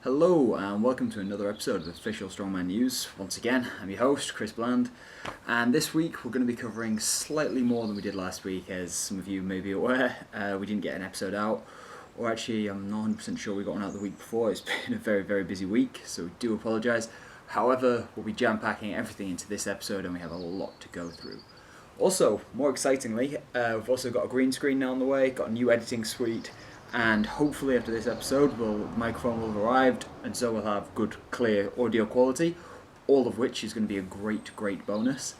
Hello and welcome to another episode of Official Strongman News. Once again, I'm your host, Chris Bland, and this week we're going to be covering slightly more than we did last week. As some of you may be aware, we didn't get an episode out, or actually I'm not 100% sure we got one out the week before. It's been a very busy week, so we do apologise. However, we'll be jam-packing everything into this episode and we have a lot to go through. Also, more excitingly, we've also got a green screen now on the way, got a new editing suite, and hopefully after this episode the microphone will have arrived and so we'll have good clear audio quality, all of which is going to be a great bonus.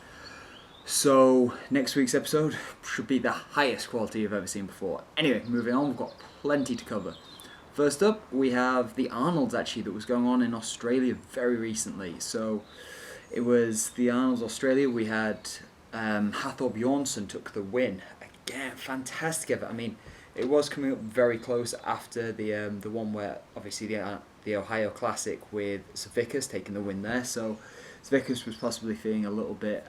So next week's episode should be the highest quality you've ever seen before. Anyway, moving on, we've got plenty to cover. First up, we have the Arnolds actually that was going on in Australia very recently. So it was the Arnolds Australia. We had Hafthor Bjornsson took the win. Again, fantastic effort. I mean, it was coming up very close after the one where obviously the Ohio Classic with Savatinov taking the win there. So Savatinov was possibly feeling a little bit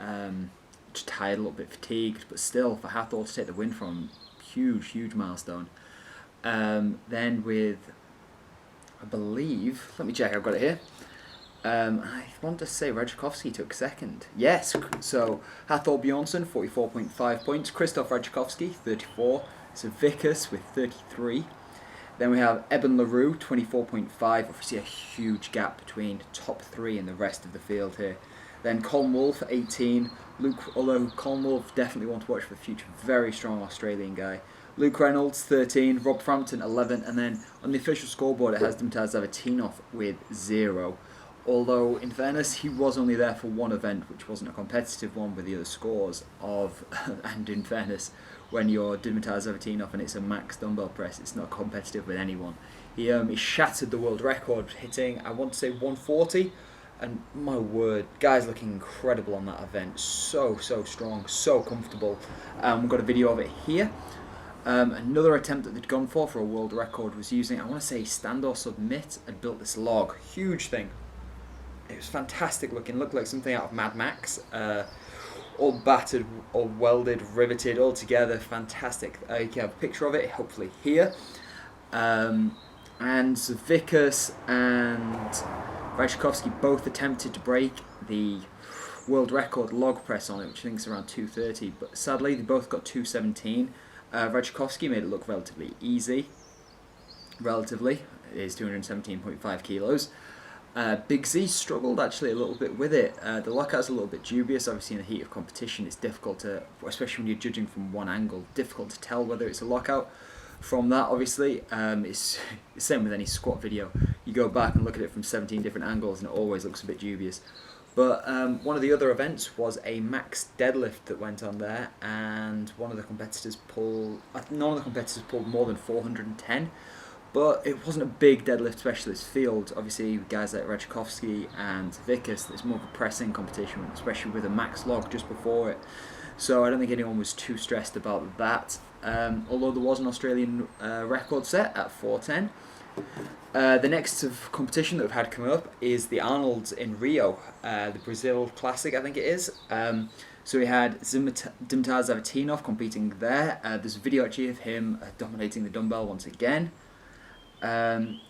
just tired, a little bit fatigued, but still for Hafthor to take the win from huge milestone. Then with, I believe, let me check, I've got it here. I want to say Rajakovsky took second. Yes, so Hafthor Bjornsson 44.5 points, Krzysztof Rajakovsky 34. Savatinov with 33. Then we have Eben LaRue, 24.5. Obviously a huge gap between top three and the rest of the field here. Then Colin Wolfe, 18. Although Colin Wolfe definitely want to watch for the future, very strong Australian guy. Luke Reynolds, 13. Rob Frampton, 11. And then on the official scoreboard it has Savatinov with 0. Although, in fairness, he was only there for one event, which wasn't a competitive one with the other scores of, and in fairness, when you're Savatinov and it's a max dumbbell press, it's not competitive with anyone. He shattered the world record, hitting, I want to say 140, and my word, guy's looking incredible on that event. So strong, so comfortable. We've got a video of it here. Another attempt that they'd gone for a world record was using, I want to say, stand or submit, and built this log. Huge thing. It was fantastic looking, looked like something out of Mad Max. All battered, all welded, riveted, all together, fantastic. You can have a picture of it, hopefully here. And Savatinov and Rajakovsky both attempted to break the world record log press on it, which I think is around 230, but sadly they both got 217. Rajakovsky made it look relatively easy. It is 217.5 kilos. Big Z struggled actually a little bit with it. The lockout's a little bit dubious. Obviously in the heat of competition it's difficult to, especially when you're judging from one angle, difficult to tell whether it's a lockout from that. Obviously it's the same with any squat video. You go back and look at it from 17 different angles and it always looks a bit dubious. But one of the other events was a max deadlift that went on there, and none of the competitors pulled more than 410. But it wasn't a big deadlift specialist field. Obviously, guys like Rajakovsky and Savatinov, it's more of a pressing competition, especially with a max log just before it. So I don't think anyone was too stressed about that. Although there was an Australian record set at 410. The next competition that we've had coming up is the Arnolds in Rio, the Brazil Classic, I think it is. So we had Savatinov competing there. There's a video actually of him dominating the dumbbell once again.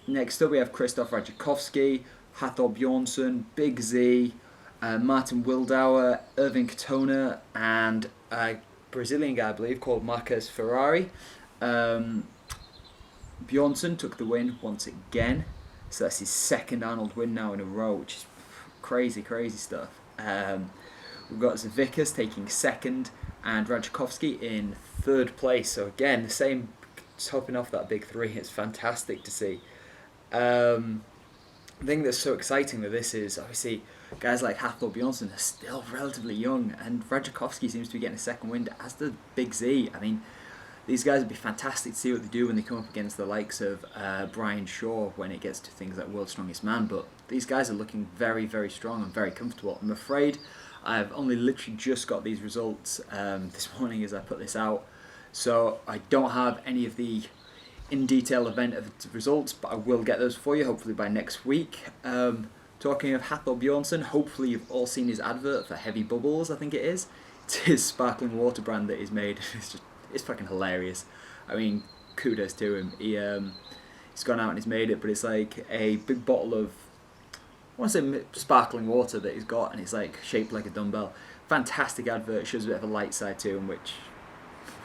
Next up we have Krzysztof Rajakovsky, Hafthor Bjornsson, Big Z, Martin Wildauer, Irving Katona, and a Brazilian guy I believe called Marques Ferrari. Bjornsson took the win once again, so that's his second Arnold win now in a row, which is crazy stuff. We've got Savatinov taking second and Rajakovsky in third place, so again the same, topping off that big three. It's fantastic to see. The thing that's so exciting with this is obviously guys like Hafthor Bjornsson are still relatively young, and Rajakovsky seems to be getting a second wind, as does Big Z. I mean, these guys would be fantastic to see what they do when they come up against the likes of Brian Shaw when it gets to things like World's Strongest Man, but these guys are looking very strong and very comfortable. I'm afraid I've only literally just got these results this morning as I put this out, so I don't have any of the in detail event of the results, but I will get those for you hopefully by next week. Talking of Hafthor Bjornsson, hopefully you've all seen his advert for Heavy Bubbles, I think it is. It's his sparkling water brand that he's made. It's fucking hilarious. I mean, kudos to him. he's gone out and he's made it, but it's like a big bottle of, I want to say sparkling water that he's got, and it's like shaped like a dumbbell. Fantastic advert, shows a bit of a light side to him, which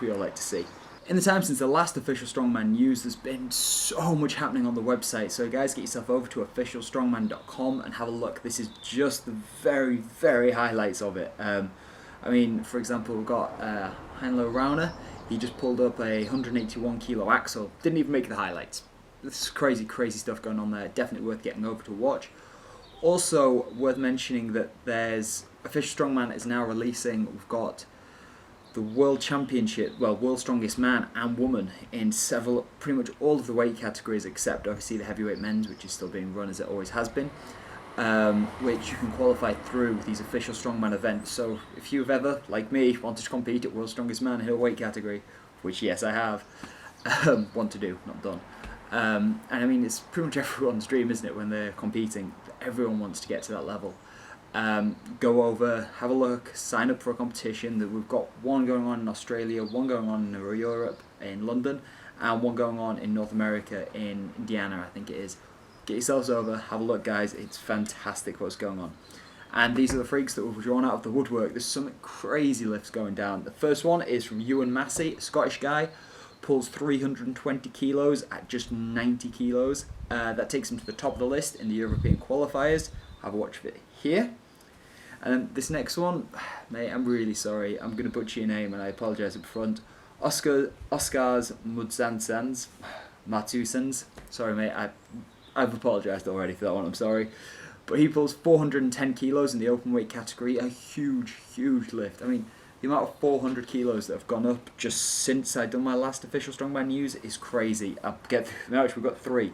we all like to see. In the time since the last official Strongman news, there's been so much happening on the website, so guys, get yourself over to officialstrongman.com and have a look. This is just the very, very highlights of it. I mean, for example, we've got Heinlo Rauner. He just pulled up a 181 kilo axle, didn't even make the highlights. This is crazy, crazy stuff going on there, definitely worth getting over to watch. Also worth mentioning that there's, Official Strongman is now releasing, we've got the World Championship, well, World Strongest Man and Woman in several, pretty much all of the weight categories except obviously the heavyweight men's, which is still being run as it always has been, which you can qualify through these Official Strongman events. So if you've ever, like me, wanted to compete at World Strongest Man in a weight category, which yes I have, want to do, not done. And I mean, it's pretty much everyone's dream, isn't it, when they're competing? Everyone wants to get to that level. Go over, have a look, sign up for a competition. That we've got one going on in Australia, one going on in Europe, in London, and one going on in North America, in Indiana, I think it is. Get yourselves over, have a look, guys. It's fantastic what's going on. And these are the freaks that we've drawn out of the woodwork. There's some crazy lifts going down. The first one is from Ewan Massey, a Scottish guy. Pulls 320 kilos at just 90 kilos. That takes him to the top of the list in the European qualifiers. Have a watch of it here. And this next one, mate, I'm really sorry. I'm going to butcher your name and I apologise up front. Oskars Matusens. Sorry, mate. I've apologised already for that one. I'm sorry. But he pulls 410 kilos in the open weight category. A huge, huge lift. I mean, the amount of 400 kilos that have gone up just since I've done my last official Strongman news is crazy. I'll get through now, we've got three.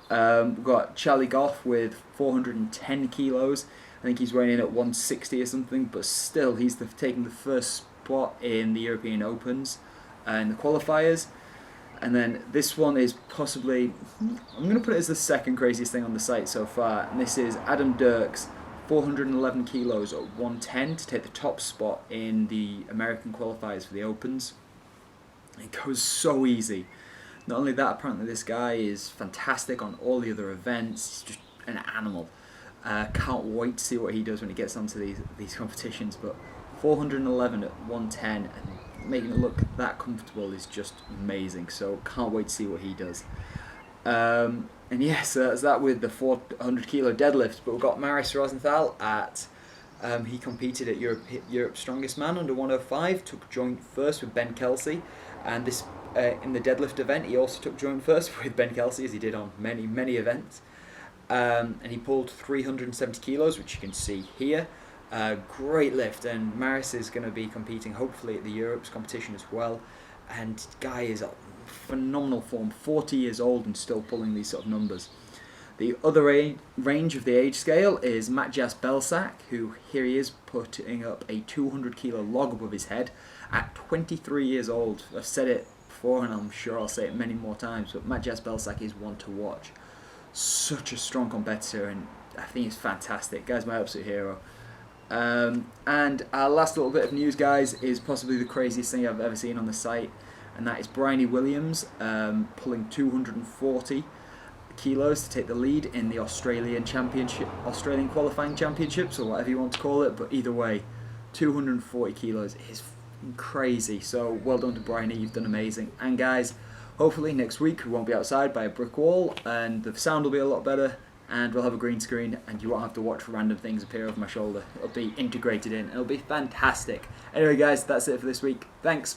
We've got Charlie Goff with 410 kilos. I think he's weighing in at 160 or something, but still he's taking the first spot in the European Opens and the qualifiers. And then this one is possibly, I'm going to put it as the second craziest thing on the site so far, and this is Adam Dirks, 411 kilos at 110 to take the top spot in the American qualifiers for the Opens. It goes so easy. Not only that, apparently this guy is fantastic on all the other events. He's just an animal. Can't wait to see what he does when he gets onto these competitions. But 411 at 110 and making it look that comfortable is just amazing. So can't wait to see what he does. And yes, so that's that with the 400 kilo deadlift. But we've got Marius Rosenthal at, he competed at Europe's Strongest Man under 105, took joint first with Ben Kelsey. And this in the deadlift event, he also took joint first with Ben Kelsey, as he did on many, many events. And he pulled 370 kilos, which you can see here. Great lift, and Maris is going to be competing hopefully at the Europe's competition as well. And guy is a phenomenal form, 40 years old and still pulling these sort of numbers. The other range of the age scale is Matjas Belsac, who here he is putting up a 200 kilo log above his head at 23 years old. I've said it before and I'm sure I'll say it many more times, but Matjas Belsac is one to watch. Such a strong competitor, and I think he's fantastic. Guy's my absolute hero. And our last little bit of news, guys, is possibly the craziest thing I've ever seen on the site, and that is Bryony Williams pulling 240 kilos to take the lead in the Australian qualifying championships, or whatever you want to call it. But either way, 240 kilos is crazy. So well done to Bryony, you've done amazing. And guys, hopefully next week we won't be outside by a brick wall and the sound will be a lot better, and we'll have a green screen and you won't have to watch random things appear over my shoulder. It'll be integrated in. It'll be fantastic. Anyway guys, that's it for this week. Thanks.